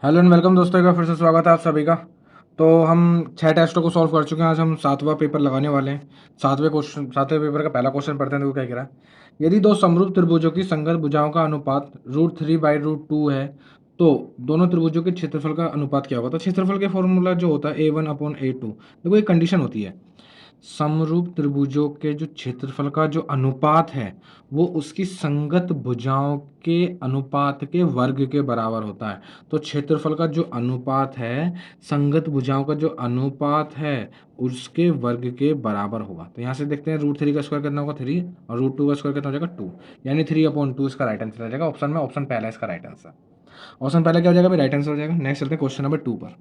Hello and welcome दोस्तों, एक बार फिर से स्वागत है आप सभी का। तो हम 6 टेस्टों को सॉल्व कर चुके हैं। आज हम 7वां पेपर लगाने वाले हैं। 7वें पेपर का पहला क्वेश्चन पढ़ते हैं। देखो क्या कह रहा है। यदि दो समरूप त्रिभुजों की संगत भुजाओं का अनुपात √3/√2 है तो दोनों त्रिभुजों के क्षेत्रफल का अनुपात क्या होगा। तो क्षेत्रफल के फॉर्मूला जो होता है A1/A2। देखो एक कंडीशन होती है, समरूप त्रिभुजों के जो क्षेत्रफल का जो अनुपात है वो उसकी संगत भुजाओं के अनुपात के वर्ग के बराबर होता है। तो क्षेत्रफल का जो अनुपात है, संगत भुजाओं का जो अनुपात है उसके वर्ग के बराबर होगा। तो यहाँ से देखते हैं √3 का स्क्वायर कितना होगा 3 और √2 का स्क्वायर कितना हो जाएगा 2, यानी 3/2 इसका राइट आंसर आ जाएगा। ऑप्शन में ऑप्शन पहला इसका राइट आंसर। ऑप्शन पहला क्या हो जाएगा भाई, राइट आंसर हो जाएगा। नेक्स्ट चलते हैं क्वेश्चन नंबर 2 पर।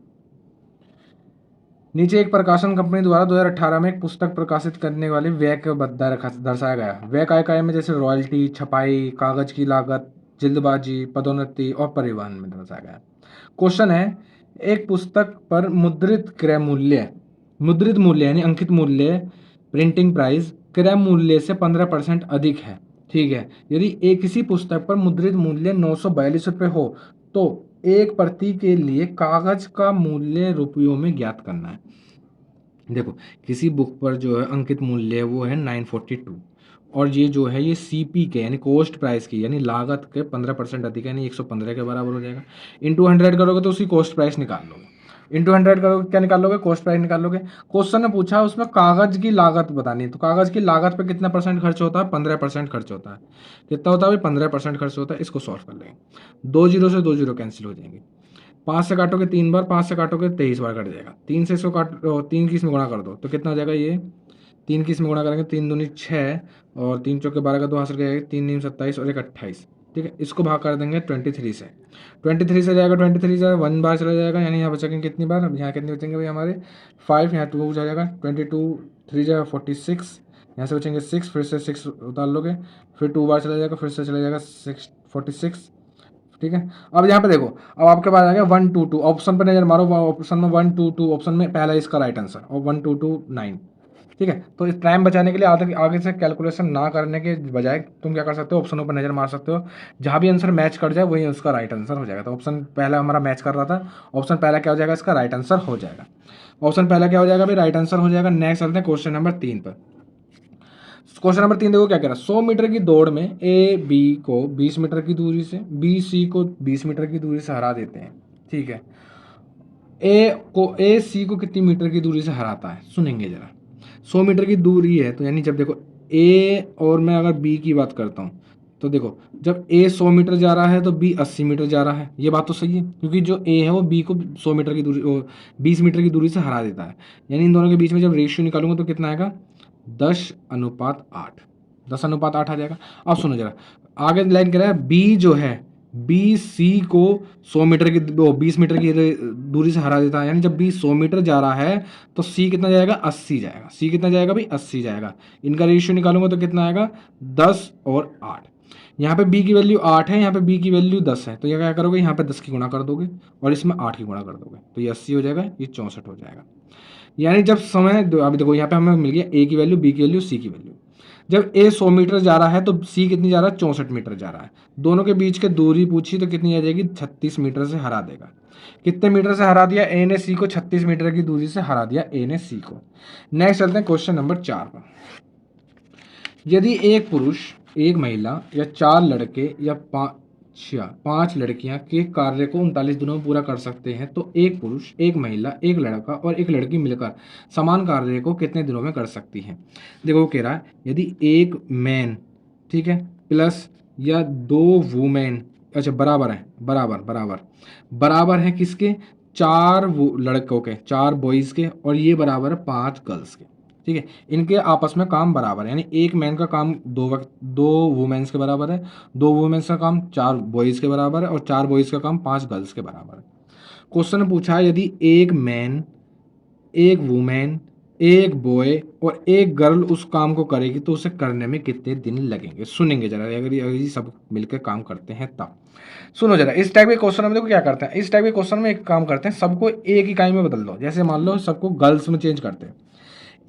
नीचे एक प्रकाशन कंपनी द्वारा 2018 में एक पुस्तक प्रकाशित करने वाली व्यय का भत्ता दर्शाया गया। व्यय काय काय में जैसे रॉयल्टी, छपाई, कागज की लागत, जल्दबाजी, पदोन्नति और परिवहन में दर्शाया गया। क्वेश्चन है, एक पुस्तक पर मुद्रित मूल्य यानी अंकित मूल्य, प्रिंटिंग प्राइस क्रय मूल्य से 15% अधिक है। ठीक है, यदि एक किसी पुस्तक पर मुद्रित मूल्य 942 रुपये हो तो एक प्रति के लिए कागज का मूल्य रुपयों में ज्ञात करना है। देखो किसी बुक पर जो है अंकित मूल्य वो है 942 और ये जो है ये सीपी के यानी कॉस्ट प्राइस की यानी लागत के 15% अधिक है, यानी 115 के बराबर हो जाएगा। इंटू 100 करोगे तो उसकी कॉस्ट प्राइस निकाल लोगे। इंटू 100 करोगे क्या निकाल लोगे, कॉस्ट प्राइस निकाल लोगे। क्वेश्चन ने पूछा उसमें कागज की लागत बतानी है, तो कागज की लागत पे कितना परसेंट खर्च होता है, 15% खर्च होता है। कितना होता है भाई, 15% खर्च होता है। इसको सॉल्व कर लेंगे। 2 जीरो से 2 जीरो कैंसिल हो जाएंगे। 5 से काटोगे 3 बार, 5 से काटोगे 23 बार कट जाएगा। 3 से इसको काट 3 की इसमें गुणा कर दो तो कितना हो जाएगा, ये 3 की इसमें गुणा करेंगे 3 दूनी 6 और 3 चौके 12 का 2 हासिल करेंगे, 3 नीम 27 और 1 28। ठीक है, इसको भाग कर देंगे 23 से। 23 से जाएगा, 23 से 1 बार चला जाएगा, यानी यहाँ बचेंगे कितनी बार, अब यहाँ कितने बचेंगे भाई हमारे 5, यहाँ 2 हो जाएगा, 22 3 जाएगा 46, यहाँ से बचेंगे 6, फिर से 6 उतार लोगे, फिर 2 बार चला जाएगा, फिर से चला जाएगा 6 46। ठीक है, अब यहाँ पे देखो, अब आपके पास आ गया 122। ऑप्शन पे नजर मारो, ऑप्शन में 122 ऑप्शन में पहला इसका राइट आंसर और 1229। ठीक है, तो इस टाइम बचाने के लिए आगे आगे से कैलकुलेशन ना करने के बजाय तुम क्या कर सकते हो, ऑप्शनों पर नजर मार सकते हो। जहाँ भी आंसर मैच कर जाए वही उसका राइट आंसर हो जाएगा। तो ऑप्शन पहला हमारा मैच कर रहा था, ऑप्शन पहला क्या हो जाएगा, इसका राइट आंसर हो जाएगा। ऑप्शन पहला क्या हो जाएगा भाई, राइट आंसर हो जाएगा। नेक्स्ट चलते हैं क्वेश्चन नंबर 3 पर। क्वेश्चन नंबर 3 देखो क्या कह रहा है। 100 मीटर की दौड़ में ए बी को 20 मीटर की दूरी से, बी सी को 20 मीटर की दूरी से हरा देते हैं। ठीक है, ए सी को कितनी मीटर की दूरी से हराता है, सुनेंगे जरा। 100 मीटर की दूरी है तो यानी जब देखो ए और मैं अगर बी की बात करता हूँ तो देखो जब ए 100 मीटर जा रहा है तो बी 80 मीटर जा रहा है। ये बात तो सही है क्योंकि जो ए है वो बी को 100 मीटर की दूरी 20 मीटर की दूरी से हरा देता है। यानी इन दोनों के बीच में जब रेशियो निकालूंगा तो कितना आएगा, 10:8। 10:8 आ जाएगा। अब सुनो जरा, आगे लाइन कह रहा है बी जो है बी सी को 100 मीटर की 20 मीटर की दूरी से हरा देता है। यानी जब बी 100 मीटर जा रहा है तो सी कितना जाएगा, 80 जाएगा। सी कितना जाएगा भाई, 80 जाएगा। इनका रेशियो निकालूंगा तो कितना आएगा, 10 और 8। यहाँ पे बी की वैल्यू 8 है, यहाँ पे बी की वैल्यू 10 है, तो ये क्या करोगे, यहाँ पे 10 की गुणा कर दोगे और इसमें 8 की गुणा कर दोगे तो ये 80 हो जाएगा, ये 64 हो जाएगा। यानी जब समय अभी देखो यहाँ पे हमें मिल गया ए की वैल्यू, बी की वैल्यू, सी की वैल्यू। जब ए 100 मीटर जा रहा है तो सी कितनी जा रहा है, 64 मीटर जा रहा है। दोनों के बीच की दूरी पूछी तो कितनी आ जाएगी, 36 मीटर से हरा देगा। कितने मीटर से हरा दिया, ए ने सी को 36 मीटर की दूरी से हरा दिया ए ने सी को। नेक्स्ट चलते हैं क्वेश्चन नंबर 4 पर। यदि एक पुरुष, एक महिला या 4 लड़के या 5 लड़कियां के कार्य को 39 दिनों में पूरा कर सकते हैं तो एक पुरुष, एक महिला, एक लड़का और एक लड़की मिलकर समान कार्य को कितने दिनों में कर सकती है। देखो वो कह रहा है यदि एक मैन, ठीक है, प्लस या 2 वुमेन, अच्छा बराबर है, बराबर है किसके, 4 लड़कों के, 4 बॉयज़ के और ये बराबर है 5 गर्ल्स के। ठीक है, इनके आपस में काम बराबर है, यानी एक मैन का काम 2 वुमेन्स के बराबर है, 2 वुमेन्स का काम 4 बॉयज़ के बराबर है और 4 बॉयज़ का काम 5 गर्ल्स के बराबर है। क्वेश्चन पूछा है यदि एक मैन, एक वुमेन, एक बॉय और एक गर्ल उस काम को करेगी तो उसे करने में कितने दिन लगेंगे। सुनेंगे जरा, अगर ये सब मिलकर काम करते हैं तब। सुनो जरा, इस टाइप के क्वेश्चन में देखो क्या करते हैं, इस टाइप के क्वेश्चन में एक काम करते हैं, सबको एक इकाई में बदल दो। जैसे मान लो सबको गर्ल्स में चेंज करते हैं।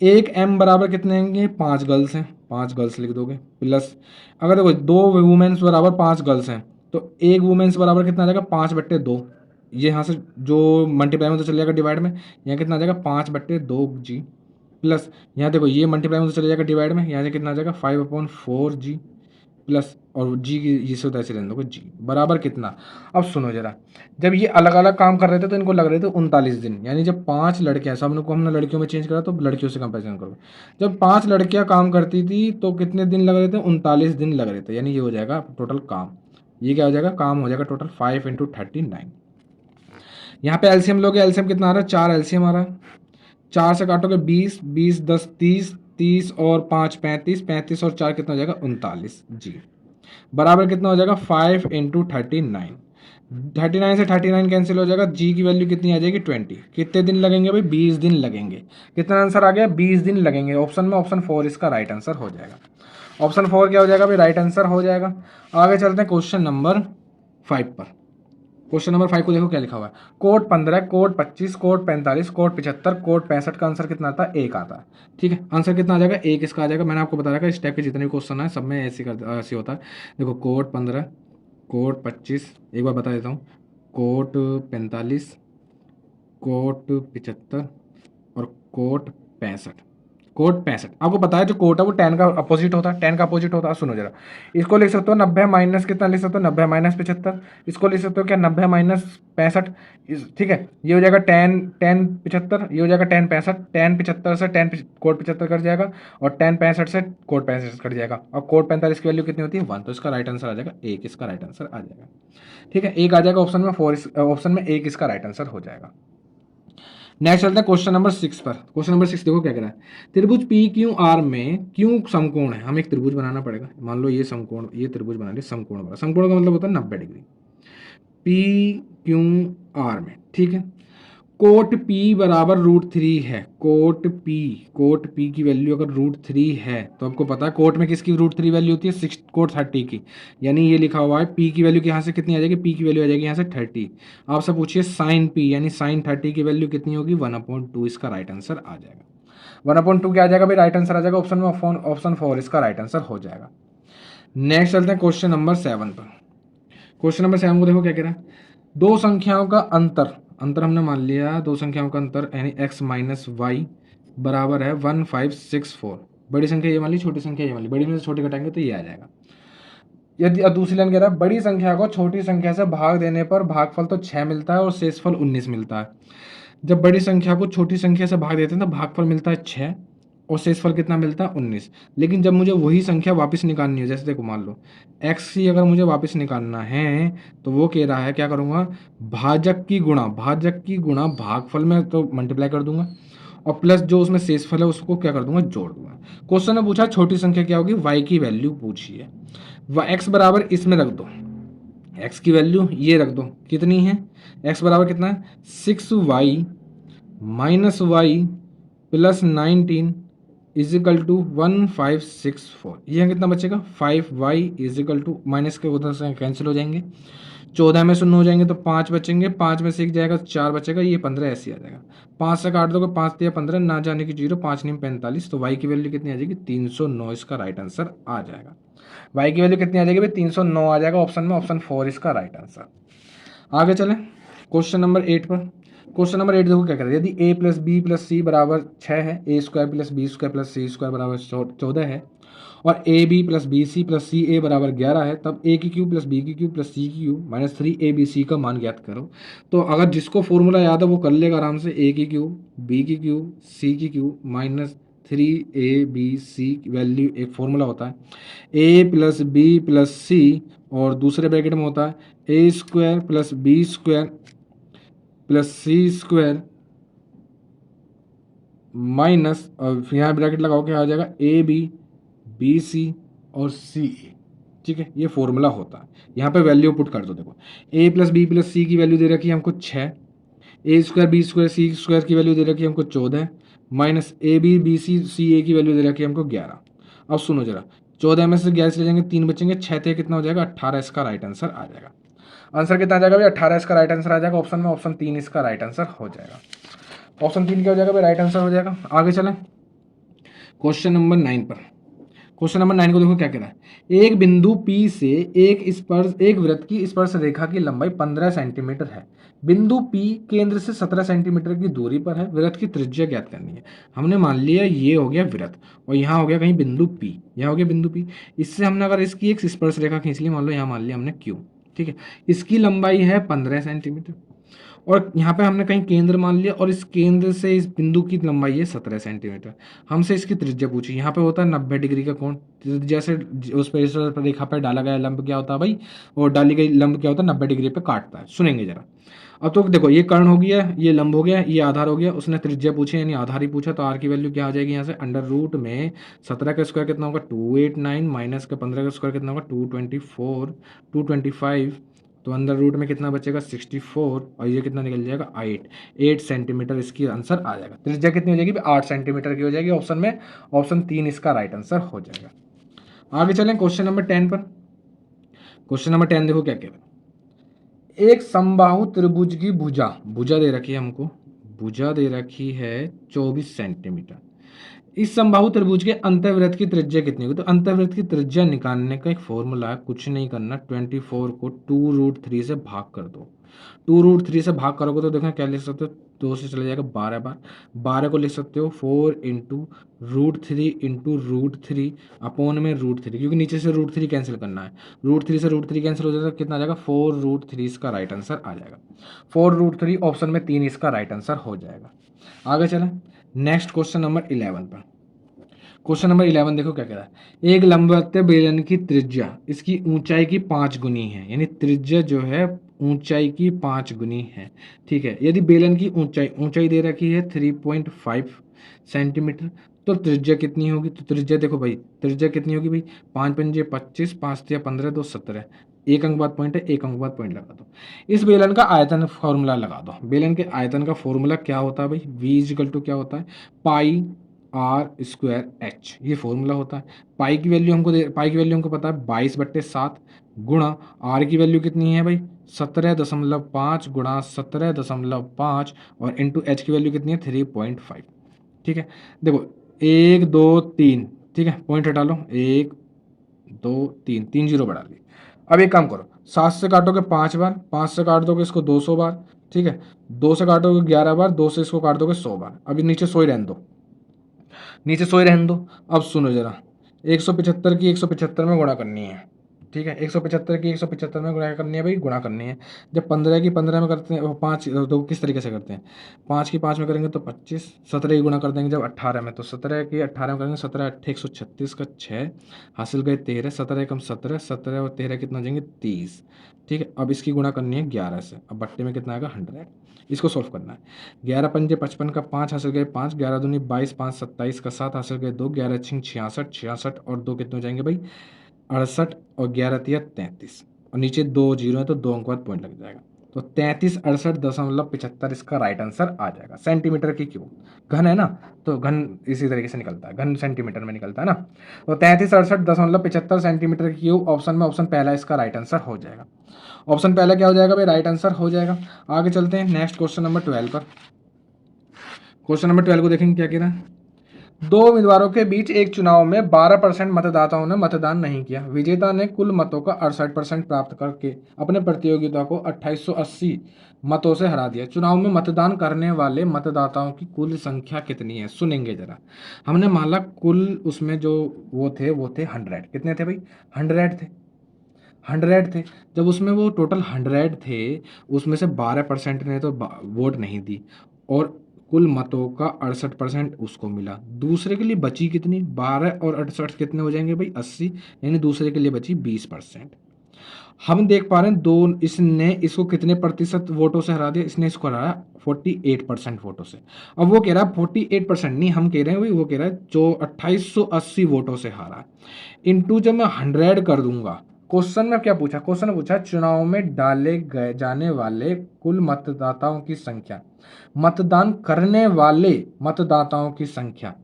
एक एम बराबर कितने होंगे, 5 गर्ल्स हैं, 5 गर्ल्स लिख दोगे, प्लस अगर देखो 2 वुमेन्स बराबर 5 गर्ल्स हैं तो एक वुमेन्स बराबर कितना आ जाएगा, 5/2। ये यहाँ से जो मल्टीप्लाई में तो चले जाएगा डिवाइड में, यहाँ कितना आ जाएगा 5/2g प्लस यहाँ देखो ये मल्टीप्लाई में तो चले जाएगा डिवाइड में, यहाँ से कितना आ जाएगा 5/4g प्लस और जी की इसे तो ऐसे रहने दो जी बराबर कितना। अब सुनो जरा, जब ये अलग अलग काम कर रहे थे तो इनको लग रहे थे 39 दिन, यानी जब 5 लड़कियां, सब को हमने लड़कियों में चेंज करा तो लड़कियों से कंपेरिजन करो, जब 5 लड़कियां काम करती थी तो कितने दिन लग रहे थे, 39 दिन लग रहे थे, यानी ये हो जाएगा टोटल काम, ये क्या हो जाएगा काम हो जाएगा टोटल 5 × 39। यहाँ पे एलसीएम लोगे, एलसीएम कितना आ रहा है 4 एलसीएम आ रहा है, 4 से काटोगे 20, 20 10 30, 30 और 5 35, 35 और 4 कितना हो जाएगा 39 जी बराबर कितना हो जाएगा 5 × 39। 39 से 39 कैंसिल हो जाएगा, जी की वैल्यू कितनी आ जाएगी 20। कितने दिन लगेंगे भाई 20 दिन लगेंगे। कितना आंसर आ गया 20 दिन लगेंगे ऑप्शन में, ऑप्शन 4 इसका राइट आंसर हो जाएगा। ऑप्शन 4 क्या हो जाएगा भाई राइट आंसर हो जाएगा। आगे चलते हैं क्वेश्चन नंबर 5 पर। क्वेश्चन नंबर 5 को देखो क्या लिखा हुआ है, code 15, code 25, code 45, code 75, code 65 का आंसर कितना आता है 1 आता है। ठीक है, आंसर कितना आ जाएगा 1 इसका आ जाएगा। मैंने आपको बताया था इस टाइप के जितने भी क्वेश्चन है सब में ऐसे होता है। देखो कोड 15, कोड 25, एक बार बता देता हूँ, कोड 45, कोड 75 और कोड 65। कोट 65 आपको पता है जो कोट है वो 10 का अपोजिट होता है, 10 का अपोजिट होता है। सुनो जरा, इसको लिख सकते हो 90 माइनस कितना लिख सकते हो 90 माइनस 75, इसको लिख सकते हो क्या 90 माइनस 65। ठीक है, ये हो जाएगा 10 10 75, ये हो जाएगा 10 65, 10 75 से 10 कोट 75 कट जाएगा और 10 65 से कोट 65 कट जाएगा और कोट 45 की वैल्यू कितनी होती है 1, तो इसका राइट आंसर आ जाएगा 1, इसका राइट आंसर आ जाएगा। ठीक है, 1 आ जाएगा ऑप्शन में, 4 ऑप्शन में 1 इसका राइट आंसर हो जाएगा। नेक्स्ट चलते हैं क्वेश्चन नंबर 6 पर। क्वेश्चन नंबर 6 देखो क्या कह रहा है, त्रिभुज पी क्यू आर में क्यों समकोण है, हमें एक त्रिभुज बनाना पड़ेगा। मान लो ये समकोण, ये त्रिभुज बना लिया समकोण वाला, समकोण का मतलब होता है 90 डिग्री पी क्यू आर में। ठीक है, कोट P बराबर √3 है, कोट P की वैल्यू अगर √3 है तो आपको पता है कोट में किसकी √3 वैल्यू होती है 6 कोट 30 की, यानी ये लिखा हुआ है P की वैल्यू यहाँ से कितनी आ जाएगी, P की वैल्यू आ जाएगी यहाँ से 30। आपसे पूछिए साइन P यानी साइन 30 की वैल्यू कितनी होगी 1/2, इसका राइट आंसर आ जाएगा। 1/2 क्या आ जाएगा भाई राइट आंसर आ जाएगा ऑप्शन में, ऑप्शन 4 इसका राइट आंसर हो जाएगा। नेक्स्ट चलते हैं क्वेश्चन नंबर 7 पर। क्वेश्चन नंबर 7 को देखो क्या कह रहा है, दो संख्याओं का अंतर हमने मान लिया, दो संख्याओं का अंतर यानी x माइनस वाई बराबर है 1564। बड़ी संख्या ये मान ली, छोटी संख्या ये मान ली, बड़ी में से छोटी घटाएंगे तो ये आ जाएगा। यदि दूसरी लाइन कह रहा है बड़ी संख्या को छोटी संख्या से भाग देने पर भागफल तो 6 मिलता है और शेषफल 19 मिलता है। जब बड़ी संख्या को छोटी संख्या से भाग देते हैं तो भागफल मिलता है 6 और शेषफल कितना मिलता है 19। लेकिन जब मुझे वही संख्या वापस निकालनी है, जैसे देखो मान लो x ही अगर मुझे वापस निकालना है तो वो कह रहा है क्या करूँगा, भाजक की गुणा भागफल में तो मल्टीप्लाई कर दूंगा और प्लस जो उसमें शेषफल है उसको क्या कर दूंगा जोड़ दूंगा। क्वेश्चन ने पूछा छोटी संख्या क्या होगी, y की वैल्यू पूछी है, x बराबर इसमें रख दो, x की वैल्यू ये रख दो कितनी है, x बराबर कितना है 6y minus y plus 19 equal to 1564। ये कितना बचेगा 5y इजिकल टू, माइनस के उधर से कैंसिल हो जाएंगे, 14 में शून्य हो जाएंगे तो 5 बचेंगे, 5 में से 1 जाएगा 4 बचेगा, ये 15 ऐसे आ जाएगा। 5 से काट दोगे 5 दिया 15, ना जाने की 0, 5 नहीं 45, तो y की वैल्यू कितनी आ जाएगी 309, इसका राइट आंसर आ जाएगा। y की वैल्यू कितनी आ जाएगी भाई 309 आ जाएगा ऑप्शन में, ऑप्शन 4 इसका राइट आंसर। आगे चलें क्वेश्चन नंबर 8 पर। क्वेश्चन नंबर 8 देखो क्या कह रहा है, यदि a plus B plus C बराबर 6 है, a square plus B square plus C square बराबर 14 है और A B plus B C plus C A बराबर 11 है, तब a की क्यूब प्लस बी की क्यूब प्लस सी की क्यूब माइनस 3abc का मान ज्ञात करो। तो अगर जिसको फॉर्मूला याद है वो कर लेगा आराम से, a की क्यूब बी की क्यूब सी की क्यूब माइनस 3abc वैल्यू एक फॉर्मूला होता है, a plus B plus C और दूसरे ब्रैकेट में होता है A square plus B square plus C square minus, और यहाँ ब्रैकेट लगाओ क्या आ जाएगा ए बी बी सी और सी ए। ठीक है, ये फॉर्मूला होता है। यहाँ पे वैल्यू पुट कर दो, देखो a plus B plus C की वैल्यू दे रखी है हमको 6, A square B square C square की वैल्यू दे रखी है हमको 14 minus A B B C C A की वैल्यू दे रखी है हमको 11। अब सुनो जरा, 14 में से 11 चले जाएंगे 3 बचेंगे, 6 थे कितना हो जाएगा 18, इसका राइट आंसर आ जाएगा। आंसर कितना आ जाएगा भाई 18 इसका राइट आंसर आ जाएगा ऑप्शन में, ऑप्शन 3 इसका राइट आंसर हो जाएगा। ऑप्शन 3 क्या हो जाएगा भाई राइट आंसर हो जाएगा। आगे चलें क्वेश्चन नंबर 9 पर। क्वेश्चन नंबर 9 को देखो क्या कह रहा है। एक बिंदु P से एक वृत्त की स्पर्श रेखा की लंबाई 15 सेंटीमीटर है। बिंदु P केंद्र से 17 सेंटीमीटर की दूरी पर है। वृत्त की त्रिज्या ज्ञात करनी है। हमने मान लिया ये हो गया वृत्त और यहाँ हो गया कहीं बिंदु P, यहाँ हो गया बिंदु P। इससे हमने अगर इसकी एक स्पर्श रेखा खींच ली, मान लो यहाँ मान लिया हमने Q, ठीक है। इसकी लंबाई है 15 सेंटीमीटर और यहाँ पे हमने कहीं केंद्र मान लिया और इस केंद्र से इस बिंदु की लंबाई है 17 सेंटीमीटर। हमसे इसकी त्रिज्या पूछी। यहाँ पे होता है 90 डिग्री का कोण। जैसे उस पर इस रेखा पे डाला गया लंब क्या होता है भाई, और डाली गई लंब क्या होता है, 90 डिग्री पे काटता है। सुनेंगे जरा। अब तो देखो ये कर्ण हो गया, ये लंब हो गया, ये आधार हो गया। उसने त्रिज्या पूछी यानी आधार ही पूछा, तो आर की वैल्यू क्या आ जाएगी यहाँ से, अंडर रूट में 17 का स्क्वायर कितना होगा 289 माइनस का 15 का स्क्वायर कितना होगा 224 225, तो अंदर रूट में कितना बचेगा 64 और ये कितना निकल जाएगा 8 सेंटीमीटर इसकी आंसर आ जाएगा। त्रिज्या कितनी हो जाएगी 8 सेंटीमीटर की हो जाएगी ऑप्शन में। ऑप्शन 3 इसका राइट आंसर हो जाएगा। आगे चलें क्वेश्चन नंबर 10 पर। क्वेश्चन नंबर 10 देखो क्या कह रहा है। एक समबाहु त्रिभुज की भुजा दे रखी है हमको, भुजा दे रखी है 24 सेंटीमीटर। इस समबाहु त्रिभुज के अंतर्वृत्त की त्रिज्या कितनी होगी, तो अंतर्वृत्त की त्रिज्या निकालने का एक फॉर्मूला है, कुछ नहीं करना, 24 को 2√3 से भाग कर दो। 2√3 से भाग करोगे तो देखो क्या लिख सकते हो, 2 से चले जाएगा 12 बार, 12 को लिख सकते हो 4 इंटू √3 इंटू √3 अपोन में √3, क्योंकि नीचे से √3 कैंसिल करना है। √3 से √3 कैंसिल हो जाएगा तो कितना आ जाएगा 4√3 इसका राइट आंसर आ जाएगा। 4√3 ऑप्शन में 3 इसका राइट आंसर हो जाएगा। आगे चलें नेक्स्ट क्वेश्चन नंबर 11 पर। क्वेश्चन नंबर 11 देखो क्या कह रहा है। एक लंबवत बेलन की त्रिज्या इसकी ऊंचाई की 5 गुनी है, यानी त्रिज्या जो है ऊंचाई की 5 गुनी है, ठीक है। यदि बेलन की ऊंचाई दे रखी है 3.5 सेंटीमीटर, तो त्रिज्या कितनी होगी, तो त्रिज्या देखो भाई, त्रिज्या कितनी होगी भाई, 5 पंजे 25, 5 तिया 15, 2 17, एक अंक बाद पॉइंट है, एक अंक बाद पॉइंट लगा दो। इस बेलन का आयतन फॉर्मूला लगा दो। बेलन के आयतन का फॉर्मूला क्या होता है भाई, v इजिकल टू क्या होता है पाई आर स्क्वायर एच, ये फॉर्मूला होता है। पाई की वैल्यू हमको पता है 22/7 गुणा आर की वैल्यू कितनी है भाई 17.5 गुणा 17.5 और इंटू एच की वैल्यू कितनी है 3.5, ठीक है। देखो 1 2 3, ठीक है, पॉइंट हटा लो, 1 2 3, 3 जीरो बढ़ा ली। अब एक काम करो, 7 से काटोगे 5 बार, 5 से काट दोगे इसको 200 बार, ठीक है, 2 से काटोगे 11 बार, 2 से इसको काट दोगे 100 बार। अभी नीचे 100 ही रहने दो, नीचे 100 ही रहने दो। अब सुनो जरा, 175 की 175 में गुणा करनी है, ठीक है, 175 की 175 में गुणा करनी है भाई, गुणा करनी है। जब 15 की 15 में करते हैं, 5 तो किस तरीके से करते हैं, 5 की 5 में करेंगे तो 25, 17 की गुणा कर देंगे जब 18 में, तो 17 की 18 में करेंगे, 17 8 136 का 6 हासिल गए 13, 17 कम 17, 17 और 13 कितना हो जाएंगे 30, ठीक है। अब इसकी गुणा करनी है 11 से, अब बट्टे में कितना आएगा 100, इसको सोल्व करना है। 11 पंजे 55 का 5 हासिल गए 5, 11 दूनी 22, 5 27 का 7 हासिल गए 2, 11 छिंग 66, 66 और 2 कितने हो जाएंगे भाई 68 और 11 तिया 33 और नीचे 2 जीरो है तो 2 अंक बाद पॉइंट लग जाएगा, तो 3368.75 इसका राइट आंसर आ जाएगा। सेंटीमीटर की क्यूब घन है ना, तो घन इसी तरीके से निकलता है, घन सेंटीमीटर में निकलता है ना, तो 3368.75 सेंटीमीटर की क्यूब ऑप्शन में ऑप्शन पहला इसका राइट आंसर हो जाएगा। ऑप्शन पहला क्या हो जाएगा भाई राइट आंसर हो जाएगा। आगे चलते हैं नेक्स्ट क्वेश्चन नंबर 12 पर। क्वेश्चन नंबर 12 को देखेंगे क्या कह रहा है। दो उम्मीदवारों के बीच एक चुनाव में 12% मतदाताओं ने मतदान नहीं किया। विजेता ने कुल मतों का 68% प्राप्त करके अपने प्रतियोगिता को 2880 मतों से हरा दिया। चुनाव में मतदान करने वाले मतदाताओं की कुल संख्या कितनी है, सुनेंगे जरा। हमने माना कुल उसमें जो वो थे 100, कितने थे भाई 100 थे, 100 थे। जब उसमें वो टोटल 100 थे, उसमें से 12% ने तो वोट नहीं दी और कुल मतों का 68% उसको मिला। दूसरे के लिए बची कितनी 12 और 68 कितने हो जाएंगे भाई 80, यानी दूसरे के लिए बची 20%। हम देख पा रहे हैं दो, इसने इसको कितने प्रतिशत वोटों से हरा दिया, इसने इसको हराया 48% वोटों से। अब वो कह रहा है 48% नहीं, हम कह रहे हैं भाई वो कह रहा है जो 2880 वोटों से हारा। इनटू जब मैं 100 कर दूंगा, क्वेश्चन में क्या पूछा, क्वेश्चन ने पूछा चुनाव में डाले गए जाने वाले कुल मतदाताओं की संख्या, मतदान करने वाले मतदाताओं की संख्या,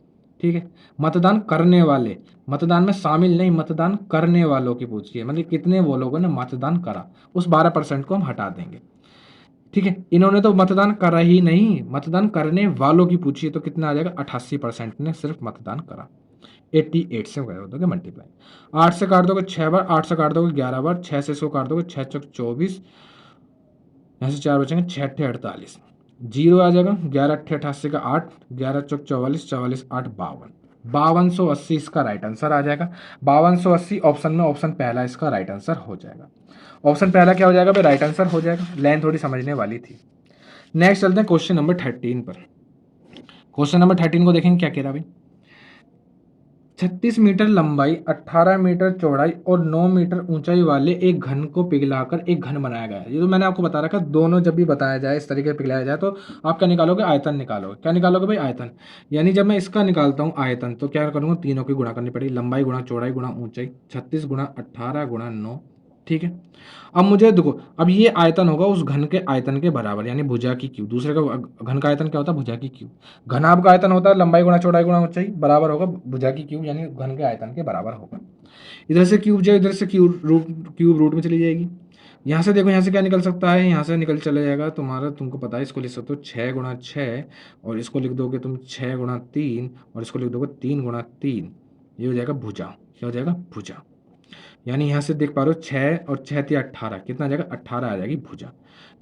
ठीक है, मतदान करने वाले, मतदान में शामिल नहीं, मतदान करने वालों की पूछी है, मतलब कितने वो लोगों ने मतदान करा, उस 12% को हम हटा देंगे, ठीक है। इन्होंने तो मतदान करा ही नहीं, मतदान करने वालों की पूछी है, तो कितना आ जाएगा 88% ने सिर्फ मतदान करा। 88 से कर दोगे मल्टीप्लाई। 8 से काट दोगे 6 बार, 8 से काट दोगे 11 बार, 6 से इसको काट दोगे 6 चौक 24, यहाँ से 4 बचेंगे, 6 अट्ठे 48, जीरो आ जाएगा, 11 अट्ठे 88 का 8, 11 चौक 44, 44 8 52, 5280 इसका राइट आंसर आ जाएगा। 5280 ऑप्शन में ऑप्शन पहला इसका राइट आंसर हो जाएगा। ऑप्शन पहला क्या हो जाएगा भाई, राइट आंसर हो जाएगा। लाइन थोड़ी समझने वाली थी। नेक्स्ट चलते हैं क्वेश्चन नंबर 13 पर। क्वेश्चन नंबर 13 को देखेंगे क्या कह रहा भाई। 36 मीटर लंबाई, 18 मीटर चौड़ाई और 9 मीटर ऊंचाई वाले एक घन को पिघलाकर एक घन बनाया गया है। ये तो मैंने आपको बता रखा, दोनों जब भी बताया जाए इस तरीके से पिघलाया जाए तो आप क्या निकालोगे, आयतन निकालोगे। क्या निकालोगे भाई, आयतन। यानी जब मैं इसका निकालता हूँ आयतन तो क्या करूँगा, तीनों की गुणा करनी पड़ेगी, लंबाई गुणा चौड़ाई गुणा ऊंचाई, 36 गुणा 18 गुणा 9, ठीक है। अब मुझे देखो, अब ये आयतन होगा उस घन के आयतन के बराबर, यानी भुजा की क्यू। दूसरे का घन का आयतन क्या होता है, भुजा की क्यू। घनाभ का आयतन होता है लंबाई गुणा चौड़ाई गुणा ऊंचाई, बराबर होगा भुजा की क्यूब, यानी घन के आयतन के बराबर होगा। इधर से क्यूब जाए, इधर से क्यूब रूट में चली जाएगी। यहाँ से देखो, यहाँ से क्या निकल सकता है, यहाँ से निकल चला जाएगा तुम्हारा, तुमको पता है, इसको लिख सकते हो 6 गुणा 6, और इसको लिख दोगे तुम 6 गुणा 3, और इसको लिख दोगे 3 गुणा 3, ये हो जाएगा भुजा। क्या हो जाएगा, भुजा। यानी यहाँ से देख पा रहे हो 6 और 6 × 18 कितना आ जाएगा, 18 आ जाएगी भुजा।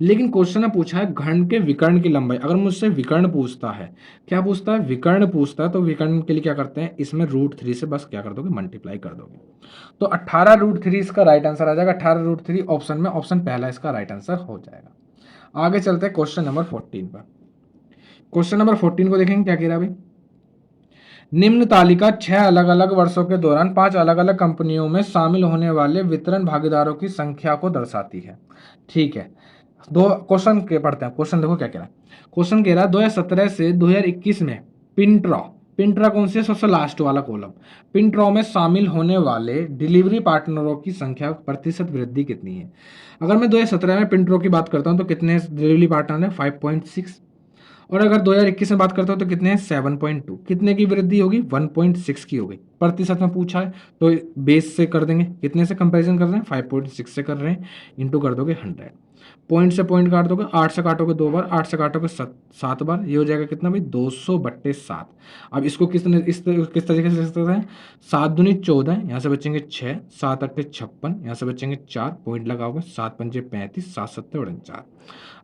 लेकिन क्वेश्चन ने पूछा है घन के विकर्ण की लंबाई। अगर मुझसे विकर्ण पूछता है, क्या पूछता है, विकर्ण पूछता है, तो विकर्ण के लिए क्या करते हैं, इसमें √3 से बस क्या कर दोगे, मल्टीप्लाई कर दोगे। तो 18 √3 इसका राइट आंसर आ जाएगा। 18 √3 ऑप्शन में ऑप्शन पहला इसका राइट आंसर हो जाएगा। आगे चलते हैं क्वेश्चन नंबर 14 पर। क्वेश्चन नंबर 14 को देखेंगे क्या कह रहा है भाई। निम्न तालिका 6 अलग अलग वर्षों के दौरान 5 अलग अलग कंपनियों में शामिल होने वाले वितरण भागीदारों की संख्या को दर्शाती है। ठीक है, दो क्वेश्चन के पढ़ते हैं। क्वेश्चन देखो क्या कह रहा है। क्वेश्चन कह रहा है 2017 से 2021 में पिंट्रा कौन सी है, सबसे लास्ट वाला कॉलम। पिंट्रो में शामिल होने वाले डिलीवरी पार्टनरों की संख्या प्रतिशत वृद्धि कितनी है। अगर मैं 2017 में पिंट्रो की बात करता हूं तो कितने डिलीवरी पार्टनर है, 5.6। और अगर 2021 में बात करता हूं तो कितने हैं, 7.2। कितने की वृद्धि होगी, 1.6 की होगी। प्रतिशत में पूछा है तो बेस से कर देंगे, कितने से कंपैरिजन कर रहे हैं, 5.6 से कर रहे हैं, इंटू कर दोगे 100। पॉइंट से पॉइंट काट दोगे, 8 से काटोगे 2 बार, 8 से काटोगे 7 बार, ये हो जाएगा कितना भाई, 200/7। अब इसको किस तरीके से लिख सकते हैं, 7 दूनी 14, यहाँ से बचेंगे 6, 7 अट्ठे 56, यहाँ से बचेंगे 4, पॉइंट लगाओगे, 7 पंजे 35, 7 सत्ते 49,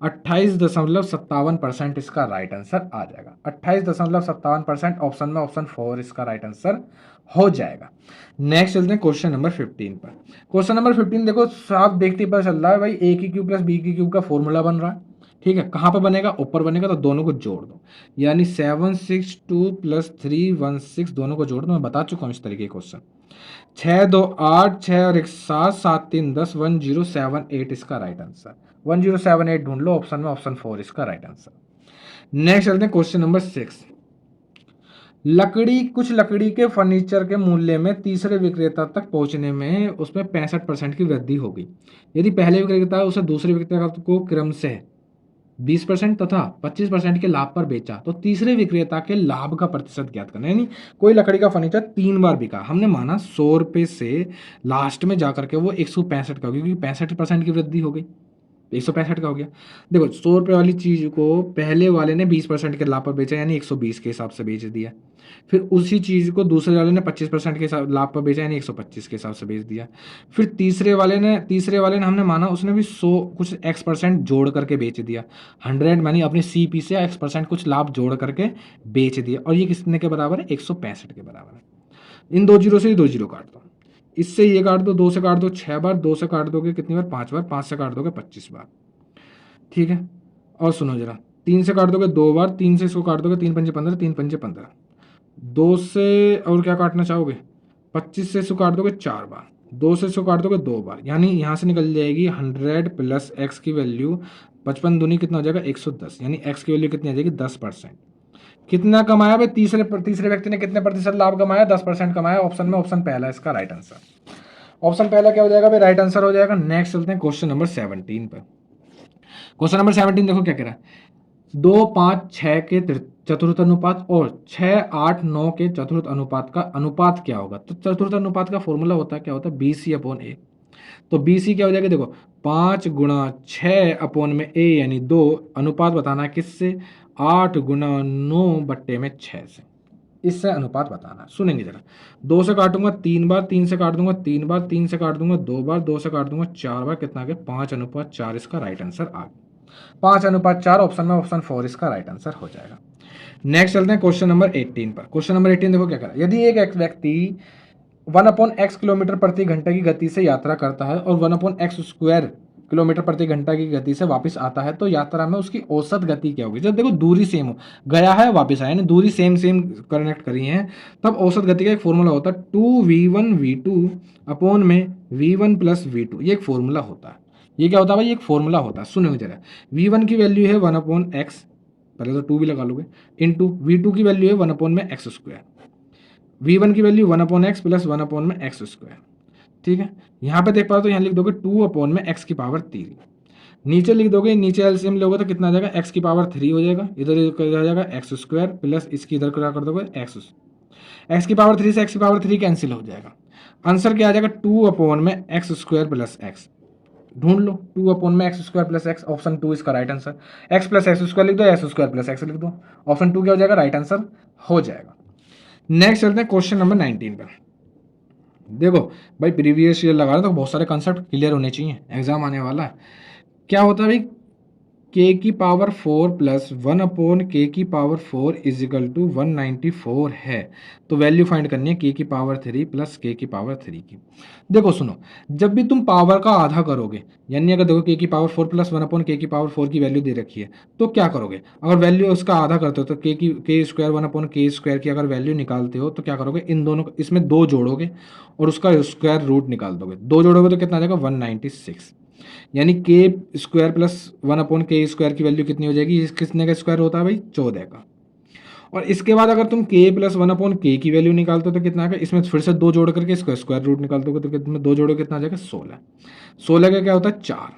28.57% इसका राइट आंसर आ जाएगा। 28.57% ऑप्शन में ऑप्शन 4 इसका राइट आंसर हो जाएगा। नेक्स्ट चलते हैं क्वेश्चन नंबर 15 पर। क्वेश्चन नंबर 15 देखो, साफ देखते ही पता चल रहा है भाई, a की क्यूब प्लस b की क्यूब का फॉर्मूला बन रहा है। ठीक है, कहाँ पे बनेगा, ऊपर बनेगा, तो दोनों को जोड़ दो, यानी 762 + 316 दोनों को जोड़ दो। मैं बता चुका हूँ इस तरीके के क्वेश्चन। 6 2 8, 6 और 1 7, 7 3 10, 1078 इसका राइट आंसर। 1078 ढूंढ लो ऑप्शन में, ऑप्शन 4 इसका राइट आंसर। नेक्स्ट चलते हैं क्वेश्चन नंबर 6। कुछ लकड़ी के फर्नीचर के मूल्य में तीसरे विक्रेता तक पहुंचने में उसमें 65% की वृद्धि होगी। यदि पहले विक्रेता उसे दूसरे विक्रेता को क्रम से 20% तथा 25% के लाभ पर बेचा तो तीसरे विक्रेता के लाभ का प्रतिशत ज्ञात करना। यानी कोई लकड़ी का फर्नीचर 3 बार बिका, हमने माना 100 रुपये से लास्ट में जाकर के वो 165 का, क्योंकि 65% की वृद्धि हो गई, 165 का हो गया। देखो 100 रुपये वाली चीज को पहले वाले ने 20% के लाभ पर बेचा, यानी 120 के हिसाब से बेच दिया। फिर उसी चीज को दूसरे वाले ने 25% के लाभ पर बेचा, यानी 125 के हिसाब से बेच दिया। फिर तीसरे वाले ने हमने माना उसने भी 100 कुछ x% जोड़ करके बेच दिया। 100 मानी अपनी CP से x% कुछ लाभ जोड़ करके बेच दिया, और ये कितने के बराबर है, 165 के बराबर है। इन 2 जीरो से 2 जीरो काट दो, इससे ये काट दो, 2 से काट दो 6 बार, 2 से काट दोगे कितनी बार, 5 बार, 5 से काट दोगे 25 बार। ठीक है, और सुनो जरा, 3 से काट दोगे 2 बार, 3 से इसको काट दोगे 3 पंजे 15, 3 पंजे 15। 2 से और क्या काटना चाहोगे, 25 से इसको काट दोगे 4 बार, 2 से इसको काट दोगे 2 बार, यानी यहाँ से निकल जाएगी 100 + x की वैल्यू 55 दूनी कितना हो जाएगा, 110, यानी x की वैल्यू कितनी आ जाएगी, 10%। कितना कमाया भाई, तीसरे व्यक्ति ने कितने प्रतिशत लाभ कमाया, 10% कमाया। ऑप्शन में ऑप्शन पहला इसका राइट आंसर। ऑप्शन पहला क्या हो जाएगा भाई, राइट आंसर हो जाएगा। नेक्स्ट चलते हैं क्वेश्चन नंबर 17 पर। क्वेश्चन नंबर 17 देखो क्या कह रहा है, 2 5 6 के चतुर्थ अनुपात और 6 8 9 के चतुर्थ अनुपात का अनुपात क्या होगा। तो चतुर्थ अनुपात का फॉर्मूला होता है, क्या होता है, BC/A। तो BC क्या हो जाएगा, देखो 5 × 6/A यानी 2, अनुपात बताना है किससे, 8 × 9/6 से। इससे अनुपात बताना है। सुनेंगे जरा, 2 से काटूंगा 3 बार, 3 से काट दूंगा 3 बार, 3 से काट दूंगा 2 बार, 2 से काट दूंगा 4 बार, कितना आ गया 5:4 इसका राइट आंसर आ गया। 5:4 ऑप्शन में ऑप्शन 4 इसका राइट आंसर हो जाएगा। नेक्स्ट चलते हैं क्वेश्चन नंबर 18 पर। क्वेश्चन नंबर 18 देखो क्या करा, यदि एक व्यक्ति 1/x किलोमीटर प्रति घंटे की गति से यात्रा करता है और 1/x स्क्वायर किलोमीटर प्रति घंटा की गति से वापस आता है, तो यात्रा में उसकी औसत गति क्या होगी। जब देखो दूरी सेम हो, गया है वापस आया, यानी दूरी सेम सेम कनेक्ट करी है, तब औसत गति का एक फॉर्मूला होता है 2v1v2 अपॉन में v1 प्लस v2, ये एक फॉर्मूला होता है। ये क्या होता है भाई, एक फॉर्मूला होता है। सुनो जरा, v1 की वैल्यू है 1/x, पहले तो 2 भी लगा लोगे, इंटू v2 की वैल्यू है 1/x स्क्वायर, v1 की value 1/x plus 1/x square. ठीक है, यहाँ पे देख पाओ तो यहाँ लिख दोगे 2/x की पावर 3, नीचे लिख दोगे, नीचे एलसीएम लोगे तो कितना आ जाएगा, x की पावर 3 हो जाएगा, इधर आ जाएगा x स्क्वायर प्लस इसकी इधर क्या कर दोगे x की पावर 3 से x की पावर 3 कैंसिल हो जाएगा। आंसर क्या आ जाएगा 2/x स्क्वायर प्लस x। ढूंढ लो 2/x square plus x, option 2 इसका right answer. x plus x square लिख दो, x स्क्वायर प्लस x लिख दो, ऑप्शन 2 क्या हो जाएगा, राइट आंसर हो जाएगा। नेक्स्ट चलते हैं क्वेश्चन नंबर 19 पर। देखो भाई प्रीवियस ईयर लगा रहे तो बहुत सारे कॉन्सेप्ट क्लियर होने चाहिए, एग्जाम आने वाला है। क्या होता है भाई, k की पावर 4 प्लस 1/k की पावर 4 इज इक्वल टू 194 है, तो वैल्यू फाइंड करनी है k की पावर 3 प्लस k की पावर 3 की। देखो सुनो, जब भी तुम पावर का आधा करोगे, यानी अगर देखो k की पावर 4 प्लस 1/k की पावर 4 की वैल्यू दे रखी है, तो क्या करोगे, अगर वैल्यू उसका आधा करते हो तो k स्क्वायर 1/k स्क्वायर की अगर वैल्यू निकालते हो तो क्या करोगे, इन दोनों इसमें 2 जोड़ोगे और उसका स्क्वायर रूट निकाल दोगे। 2 जोड़ोगे तो कितना आ जाएगा 196, यानी k square plus 1/k square की वैल्यू कितनी हो जाएगी, कितने का स्क्वायर होता है भाई 14 का। और इसके बाद अगर तुम k प्लस 1/k की वैल्यू निकालते हो तो कितना आएगा, इसमें फिर से 2 जोड़ करके इसका स्क्वायर रूट निकालते हो तो कितने 2 जोड़ोगे कितना आ जाएगा 16। 16 का क्या होता है 4।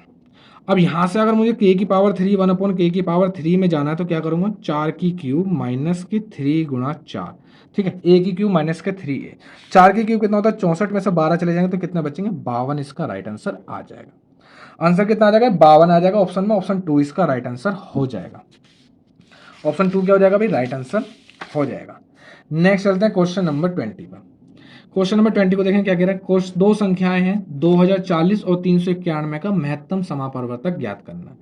अब यहाँ से अगर मुझे k की पावर 3 1/k की पावर 3 में जाना है तो क्या करूँगा, 4 की क्यूब माइनस की 3 गुणा 4, ठीक है, a की क्यूब माइनस के 3a, 4 की क्यूब कितना होता है 64 में से 12 चले जाएंगे तो कितना बचेंगे 52, इसका राइट आंसर आ जाएगा। आंसर कितना आ जाएगा 52 आ जाएगा ऑप्शन में, ऑप्शन 2 इसका राइट आंसर हो जाएगा। ऑप्शन 2 क्या हो जाएगा भाई, राइट आंसर हो जाएगा। नेक्स्ट चलते हैं क्वेश्चन नंबर 20 पर। क्वेश्चन नंबर 20 को देखें क्या कह रहा है, दो संख्याएं हैं 2040 और 391 का महत्तम समापरिवर्तक ज्ञात करना है।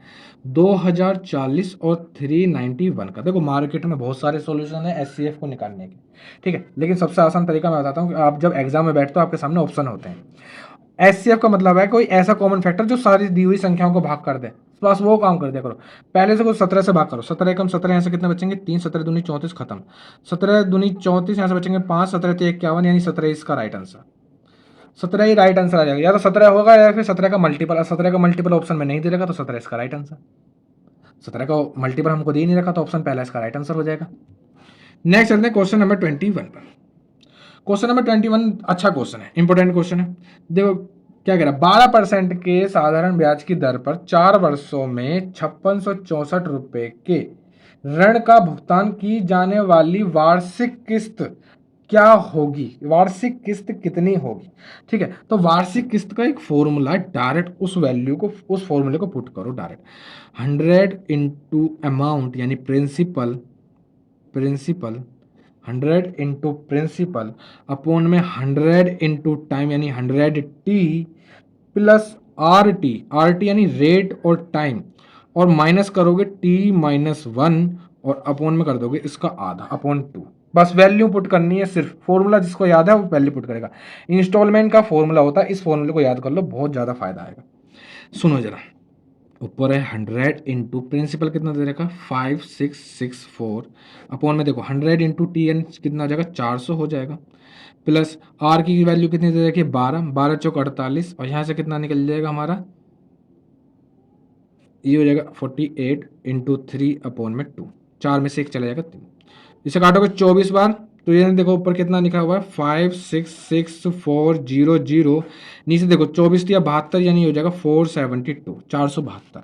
2040 और 391 का, देखो मार्केट में बहुत सारे सॉल्यूशन है एचसीएफ को निकालने के, ठीक है, लेकिन सबसे आसान तरीका मैं बताता हूँ कि आप जब एग्जाम में बैठते हो आपके सामने ऑप्शन होते हैं। एचसीएफ का मतलब है कोई ऐसा कॉमन फैक्टर जो सारी दी हुई संख्याओं को भाग कर दे, बस वो काम कर दिया करो। पहले से कुछ 17 से भाग करो, 17 एकम 17, यहाँ से कितने बचेंगे 3, 17 दूनी 34 खत्म, 17 दूनी 34, यहाँ से बचेंगे 5, 17 तो 51, यानी 17 इसका राइट आंसर, 17 ही राइट आंसर आ जाएगा। या तो 17 होगा या फिर 17 का मल्टीपल, 17 का मल्टीपल ऑप्शन में नहीं दे रखा तो 17 इसका राइट आंसर, 17 का मल्टीपल हमको दे नहीं रखा तो ऑप्शन पहला इसका राइट आंसर हो जाएगा। नेक्स्ट चलते हैं क्वेश्चन नंबर 21 पर। क्वेश्चन नंबर 21 अच्छा क्वेश्चन है, इंपॉर्टेंट क्वेश्चन है। देखो क्या कह रहा है, 12% के साधारण ब्याज की दर पर 4 वर्षों में 5664 रुपए के ऋण का भुगतान की जाने वाली वार्षिक किस्त क्या होगी, वार्षिक किस्त कितनी होगी। ठीक है, तो वार्षिक किस्त का एक फॉर्मूला है, डायरेक्ट उस वैल्यू को, उस फॉर्मूले को पुट करो डायरेक्ट, 100 इंटू अमाउंट यानी प्रिंसिपल 100 इंटू प्रिंसिपल अपॉन में 100 इंटू टाइम यानी 100t प्लस RT यानी रेट और टाइम, और माइनस करोगे t-1 और अपॉन में कर दोगे इसका आधा अपॉन 2। बस वैल्यू पुट करनी है, सिर्फ फॉर्मूला जिसको याद है वो वैल्यू पुट करेगा। इंस्टॉलमेंट का फॉर्मूला होता है, इस फॉर्मूले को याद कर लो, बहुत ज़्यादा फायदा आएगा। सुनो जरा, ऊपर है 100 इंटू प्रिंसिपल कितना दे रखा 5664 अपॉन में देखो 100 इंटू TN कितना हो जाएगा 400 हो जाएगा, प्लस R की वैल्यू कितनी दे रखी है 12, 12 चौक 48, और यहाँ से कितना निकल जाएगा हमारा, ये हो जाएगा 48 इंटू 3 अपॉन में 2, 4 में से 1 चला जाएगा 3, इसे काटोगे 24 बार तो ये देखो ऊपर कितना लिखा हुआ है 566,400, नीचे देखो 24 या 72 यानी हो जाएगा 472, 472।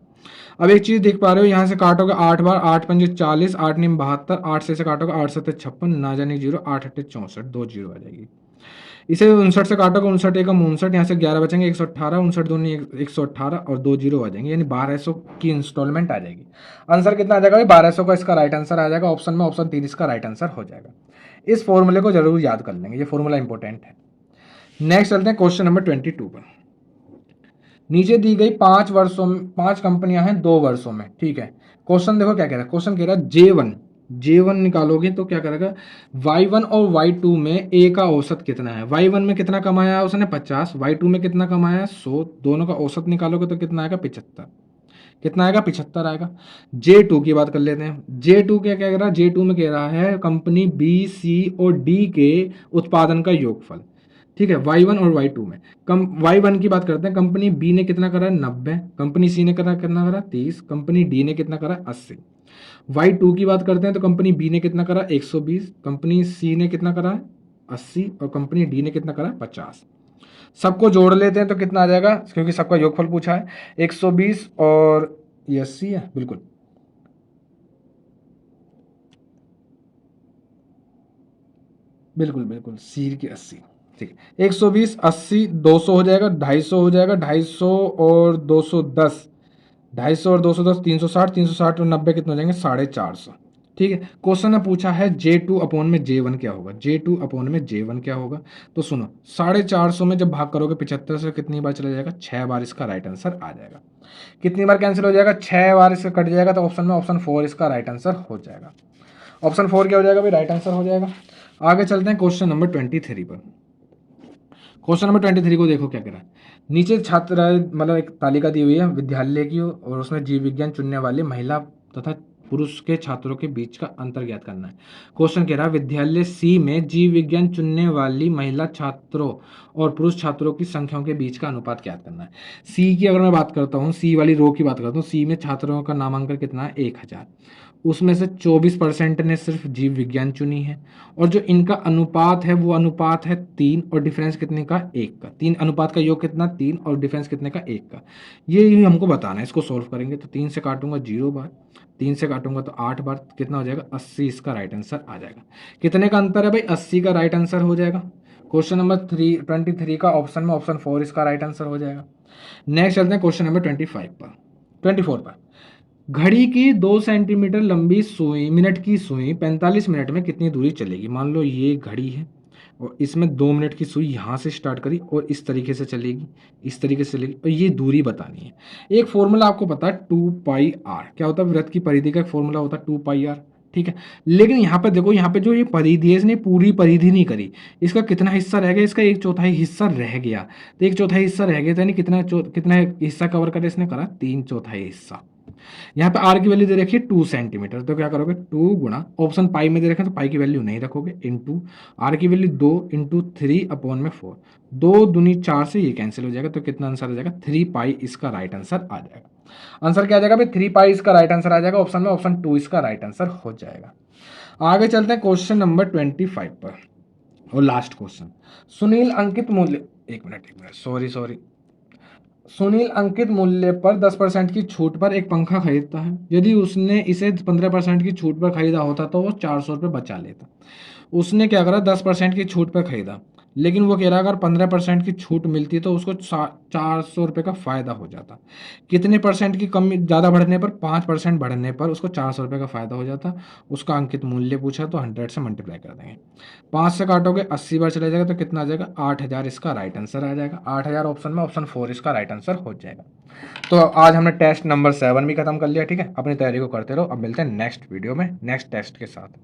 अब एक चीज देख पा रहे हो, यहाँ से काटोगे 8 बार, 8 पंजे 40, 8 नीम 72, 8 से काटोगे 8 7 56, ना जाने 0, 8 8 64, 2 जीरो आ जाएगी। इसे 59 से काटोगे, 59 एकम 59, यहाँ से 11 बचेंगे, 118, 59 दूनी 118 और 2 जीरो आ जाएंगे, यानी 1200 की इंस्टॉलमेंट आ जाएगी। आंसर कितना आ जाएगा भाई? 1200 का इसका राइट आंसर आ जाएगा ऑप्शन में, ऑप्शन 3 इसका राइट आंसर हो जाएगा। इस फॉर्मूले को जरूर याद कर लेंगे, ये फॉर्मूला इंपॉर्टेंट है। नेक्स्ट चलते हैं क्वेश्चन नंबर 22 पर। नीचे दी गई 5 वर्षों में 5 कंपनियां हैं 2 वर्षों में, ठीक है। क्वेश्चन देखो क्या कह रहा है, क्वेश्चन कह रहा है J1 निकालोगे तो क्या करेगा, Y1 और Y2 में A का औसत कितना है। Y1 में कितना कमाया है उसने 50, Y2 में कितना कमाया है 100, दोनों का औसत निकालोगे तो कितना आएगा 75, कितना आएगा 75 आएगा। J2 की बात कर लेते हैं, J2 क्या कह रहा है, J2 में कह रहा है कंपनी B, C और D के उत्पादन का योगफल, ठीक है, Y1 और Y2 में। Y1 की बात करते हैं, कंपनी B ने कितना करा 90, कंपनी C ने कितना करा 30, कंपनी D ने कितना करा 80। Y2 की बात करते हैं तो कंपनी B ने कितना करा 120, कंपनी C ने कितना करा 80 और कंपनी D ने कितना करा 50। सबको जोड़ लेते हैं तो कितना आ जाएगा, क्योंकि सबका योगफल पूछा है, 120 और ये 80 है, बिल्कुल बिल्कुल बिल्कुल सी की 80, ठीक है। 120 80 200 हो जाएगा, 250 हो जाएगा, 250 और 210, 250 और 210 360, 360 और 90 कितने हो जाएंगे 450, ठीक है। क्वेश्चन ने पूछा है J2 अपॉन में J1 क्या होगा, J2 अपॉन में J1 क्या होगा। तो सुनो, 450 में जब भाग करोगे 75 से कितनी बार चला जाएगा, 6 बार इसका राइट आंसर आ जाएगा। कितनी बार कैंसिल हो जाएगा, 6 बार इसका कट जाएगा, तो ऑप्शन में ऑप्शन 4 इसका राइट आंसर हो जाएगा। ऑप्शन 4 क्या हो जाएगा भाई, राइट आंसर हो जाएगा। आगे चलते हैं क्वेश्चन नंबर 23 पर। क्वेश्चन नंबर 23 को देखो क्या कह रहा है, नीचे छात्र मतलब एक तालिका दी हुई है विद्यालय की, और उसमें जीव विज्ञान चुनने वाले महिला तथा पुरुष के छात्रों के बीच का अंतर ज्ञात करना है। क्वेश्चन कह रहा है विद्यालय सी में जीव विज्ञान चुनने वाली महिला छात्रों और पुरुष छात्रों की संख्याओं के बीच का अनुपात ज्ञात करना है। सी की अगर मैं बात करता हूँ, सी वाली रो की बात करता हूँ, सी में छात्रों का नामांकन कितना है 1000, उसमें से 24% ने सिर्फ जीव विज्ञान चुनी है, और जो इनका अनुपात है वो अनुपात है 3, और डिफरेंस कितने का 1 का, 3 अनुपात का योग कितना 3 और डिफरेंस कितने का 1 का, ये हमको बताना है। इसको सॉल्व करेंगे तो 3 से काटूंगा 0 बार, 3 से काटूंगा तो 8 बार, कितना हो जाएगा 80 इसका राइट आंसर आ जाएगा। कितने का अंतर है भाई, 80 का राइट आंसर हो जाएगा। क्वेश्चन नंबर 23 का ऑप्शन में ऑप्शन 4 इसका राइट आंसर हो जाएगा। नेक्स्ट चलते हैं क्वेश्चन नंबर 24 पर। घड़ी की 2 सेंटीमीटर लंबी सुई, मिनट की सुई 45 मिनट में कितनी दूरी चलेगी। मान लो ये घड़ी है और इसमें 2 मिनट की सुई यहाँ से स्टार्ट करी और इस तरीके से चलेगी, इस तरीके से चलेगी, और ये दूरी बतानी है। एक फॉर्मूला आपको पता है 2πr, क्या होता है, वृत्त की परिधि का एक फॉर्मूला होता है 2πr, ठीक है। लेकिन यहाँ पे देखो, यहाँ पे जो ये परिधि है इसने पूरी परिधि नहीं करी, इसका कितना हिस्सा रह गया, इसका 1/4 हिस्सा रह गया, तो 1/4 हिस्सा रह गया, तो यानी कितना हिस्सा कवर करे इसने करा 3/4 हिस्सा। यहाँ पे आर की वैल्यू दे रखी है 2 सेंटीमीटर, तो क्या करोगे 2 गुणा, ऑप्शन पाई में दे रखे तो पाई की वैल्यू नहीं रखोगे, इंटू आर की वैल्यू 2 इंटू 3 अपॉन में 4, 2 दूनी 4 से ये कैंसिल हो जाएगा, तो कितना आंसर आ जाएगा 3π इसका राइट आंसर आ जाएगा। आंसर क्या आ जाएगा भाई 3π इसका राइट आंसर आ जाएगा, ऑप्शन में ऑप्शन 2 इसका राइट आंसर हो जाएगा। आगे चलते हैं क्वेश्चन नंबर 25 पर, और लास्ट क्वेश्चन। सुनील अंकित मूल्य, एक मिनट सॉरी, सुनील अंकित मूल्य पर 10% की छूट पर एक पंखा खरीदता है। यदि उसने इसे 15% की छूट पर खरीदा होता तो वो 400 रुपये बचा लेता। उसने क्या करा 10% की छूट पर खरीदा, लेकिन वो कह रहा अगर 15% की छूट मिलती तो उसको 400 रुपये का फ़ायदा हो जाता। कितने परसेंट की कमी, ज़्यादा बढ़ने पर 5% बढ़ने पर उसको 400 रुपये का फ़ायदा हो जाता। उसका अंकित मूल्य पूछा तो 100 से मल्टीप्लाई कर देंगे, 5 से काटोगे 80 बार चला जाएगा, तो कितना आ जाएगा 8000 इसका राइट आंसर आ जाएगा। 8000 ऑप्शन में ऑप्शन 4 इसका राइट आंसर हो जाएगा। तो आज हमने टेस्ट नंबर 7 भी खत्म कर लिया, ठीक है। अपनी तैयारी को करते रहो, अब मिलते हैं नेक्स्ट वीडियो में नेक्स्ट टेस्ट के साथ।